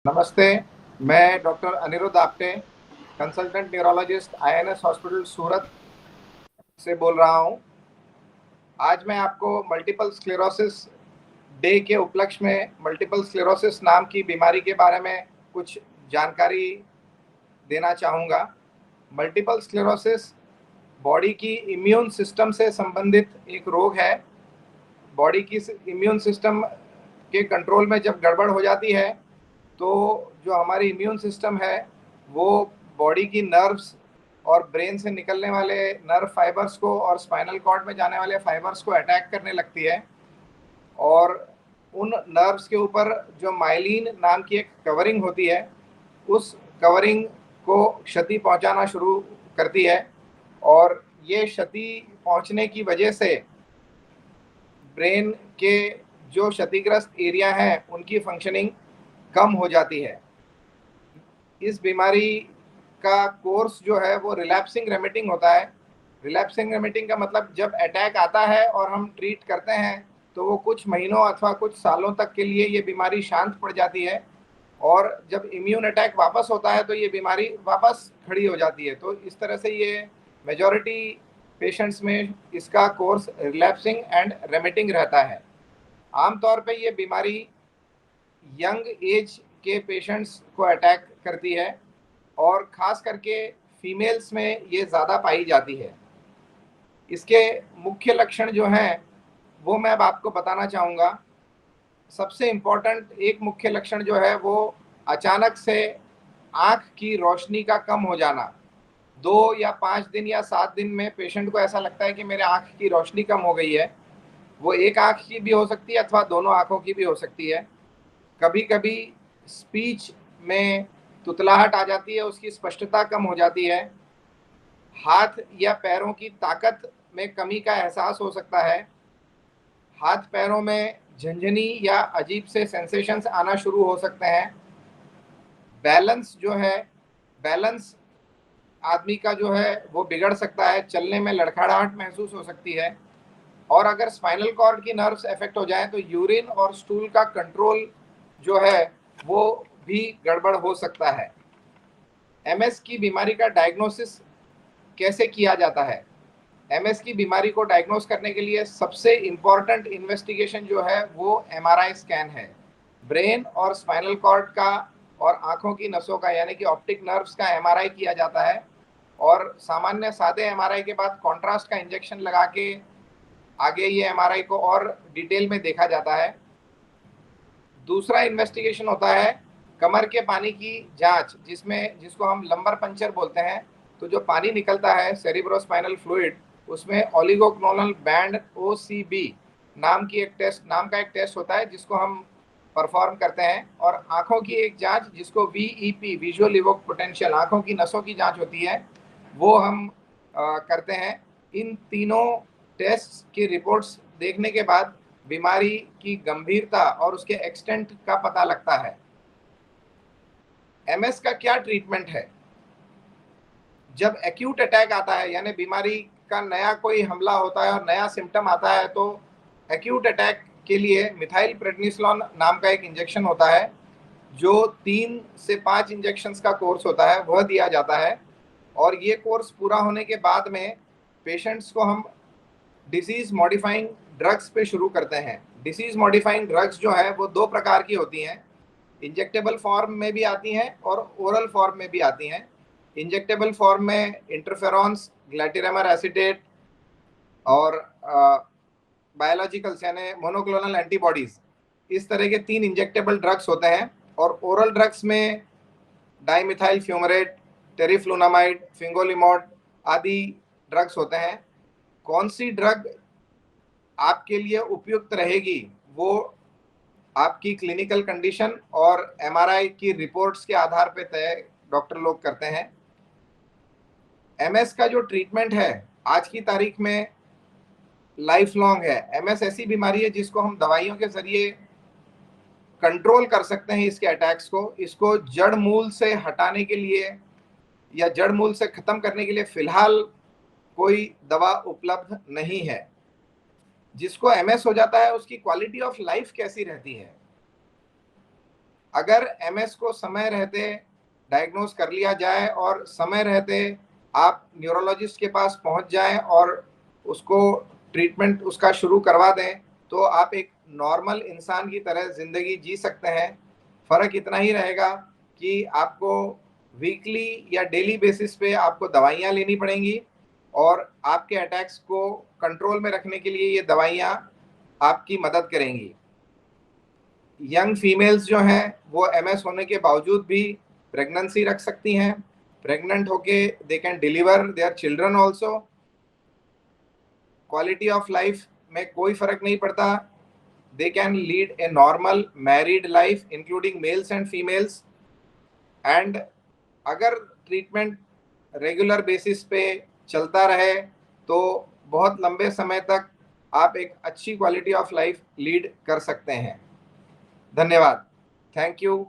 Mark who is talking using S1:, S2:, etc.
S1: नमस्ते। मैं doctor Aniruddh Apte, consultant neurologist INS hospital Surat से बोल रहा हूं। आज मैं आपको मल्टीपल स्क्लेरोसिस डे के उपलक्ष्य में मल्टीपल स्क्लेरोसिस नाम की बीमारी के बारे में कुछ जानकारी देना चाहूँगा। मल्टीपल स्क्लेरोसिस बॉडी की इम्यून सिस्टम से संबंधित एक रोग है। बॉडी की इम्यून सिस्टम के कंट्रोल में जब गड़बड़ हो जाती है तो जो हमारी इम्यून सिस्टम है वो बॉडी की नर्व्स और ब्रेन से निकलने वाले नर्व फाइबर्स को और स्पाइनल कॉर्ड में जाने वाले फाइबर्स को अटैक करने लगती है और उन नर्व्स के ऊपर जो माइलिन नाम की एक कवरिंग होती है उस कवरिंग को क्षति पहुंचाना शुरू करती है और ये क्षति पहुंचने की वजह से ब्रेन के जो क्षतिग्रस्त एरिया हैं उनकी फंक्शनिंग कम हो जाती है। इस बीमारी का कोर्स जो है वो रिलैप्सिंग रेमिटिंग होता है। रिलैप्सिंग रेमिटिंग का मतलब जब अटैक आता है और हम ट्रीट करते हैं तो वो कुछ महीनों अथवा कुछ सालों तक के लिए ये बीमारी शांत पड़ जाती है और जब इम्यून अटैक वापस होता है तो ये बीमारी वापस खड़ी हो जाती है। तो इस तरह से ये मेजॉरिटी पेशेंट्स में इसका कोर्स रिलैप्सिंग एंड रेमिटिंग रहता है। आमतौर पे ये बीमारी यंग एज के पेशेंट्स को अटैक करती है और ख़ास करके फीमेल्स में ये ज़्यादा पाई जाती है। इसके मुख्य लक्षण जो हैं वो मैं अब आपको बताना चाहूँगा। सबसे इम्पोर्टेंट एक मुख्य लक्षण जो है वो अचानक से आँख की रोशनी का कम हो जाना। 2 या 5 दिन या 7 दिन में पेशेंट को ऐसा लगता है कि मेरे आँख की रोशनी कम हो गई है। वो एक आँख की भी हो सकती है अथवा दोनों आँखों की भी हो सकती है। कभी-कभी स्पीच में तुतलाहट आ जाती है, उसकी स्पष्टता कम हो जाती है। हाथ या पैरों की ताकत में कमी का एहसास हो सकता है। हाथ पैरों में झंझनी या अजीब से सेंसेशंस आना शुरू हो सकते हैं। बैलेंस जो है, बैलेंस आदमी का जो है वो बिगड़ सकता है, चलने में लड़खड़ाहट महसूस हो सकती है और अगर स्पाइनल कॉर्ड की नर्व्स अफेक्ट हो जाएँ तो यूरिन और स्टूल का कंट्रोल जो है वो भी गड़बड़ हो सकता है। एमएस की बीमारी का डायग्नोसिस कैसे किया जाता है? एमएस की बीमारी को डायग्नोस करने के लिए सबसे इम्पॉर्टेंट इन्वेस्टिगेशन जो है वो एमआरआई स्कैन है। ब्रेन और स्पाइनल कॉर्ड का और आंखों की नसों का यानी कि ऑप्टिक नर्व्स का एमआरआई किया जाता है और सामान्य सादे एमआरआई के बाद कॉन्ट्रास्ट का इंजेक्शन लगा के आगे ये एमआरआई को और डिटेल में देखा जाता है। दूसरा इन्वेस्टिगेशन होता है कमर के पानी की जांच, जिसको हम लंबर पंचर बोलते हैं। तो जो पानी निकलता है सेरिब्रोस्पाइनल फ्लूइड, उसमें ओलिगोक्नोनल बैंड ओसीबी नाम का एक टेस्ट होता है जिसको हम परफॉर्म करते हैं और आंखों की एक जांच जिसको वीईपी विजुअल इवोक पोटेंशियल आंखों की नसों की जांच होती है वो हम करते हैं। इन तीनों टेस्ट की रिपोर्ट्स देखने के बाद बीमारी की गंभीरता और उसके एक्सटेंट का पता लगता है। एमएस का क्या ट्रीटमेंट है? जब एक्यूट अटैक आता है यानी बीमारी का नया कोई हमला होता है और नया सिम्टम आता है तो एक्यूट अटैक के लिए मिथाइल प्रेडनिसोलोन नाम का एक इंजेक्शन होता है जो 3 से 5 इंजेक्शंस का कोर्स होता है वह दिया जाता है और ये कोर्स पूरा होने के बाद में पेशेंट्स को हम डिसीज मॉडिफाइंग ड्रग्स पे शुरू करते हैं। डिसीज मॉडिफाइंग ड्रग्स जो है वो 2 प्रकार की होती हैं। इंजेक्टेबल फॉर्म में भी आती हैं और ओरल फॉर्म में भी आती हैं। इंजेक्टेबल फॉर्म में इंटरफेरॉन्स, ग्लैटिरेमर एसीटेट और बायोलॉजिकल्स यानी मोनोक्लोनल एंटीबॉडीज, इस तरह के 3 इंजेक्टेबल ड्रग्स होते हैं और ओरल ड्रग्स में डाइमिथाइल फ्यूमरेट, टेरिफ्लुनामाइड, फिंगोलिमोड आदि ड्रग्स होते हैं। कौन सी ड्रग आपके लिए उपयुक्त रहेगी वो आपकी क्लिनिकल कंडीशन और एमआरआई की रिपोर्ट्स के आधार पर तय डॉक्टर लोग करते हैं। एमएस का जो ट्रीटमेंट है आज की तारीख में लाइफ लॉन्ग है। एमएस ऐसी बीमारी है जिसको हम दवाइयों के जरिए कंट्रोल कर सकते हैं इसके अटैक्स को। इसको जड़ मूल से हटाने के लिए या जड़ मूल से खत्म करने के लिए फिलहाल कोई दवा उपलब्ध नहीं है। जिसको एमएस हो जाता है उसकी क्वालिटी ऑफ लाइफ कैसी रहती है? अगर एमएस को समय रहते डायग्नोज कर लिया जाए और समय रहते आप न्यूरोलॉजिस्ट के पास पहुंच जाएं और उसको ट्रीटमेंट उसका शुरू करवा दें, तो आप एक नॉर्मल इंसान की तरह ज़िंदगी जी सकते हैं। फ़र्क इतना ही रहेगा कि आपको वीकली या डेली बेसिस पे आपको दवाइयाँ लेनी पड़ेंगी और आपके अटैक्स को कंट्रोल में रखने के लिए ये दवाइयाँ आपकी मदद करेंगी। यंग फीमेल्स जो हैं वो एमएस होने के बावजूद भी प्रेगनेंसी रख सकती हैं। प्रेग्नेंट होके they can deliver their children also. Quality of life में कोई फर्क नहीं पड़ता। They can lead a normal married life including mails and females. And अगर ट्रीटमेंट रेगुलर बेसिस पे चलता रहे तो बहुत लंबे समय तक आप एक अच्छी क्वालिटी ऑफ लाइफ लीड कर सकते हैं। धन्यवाद। Thank you.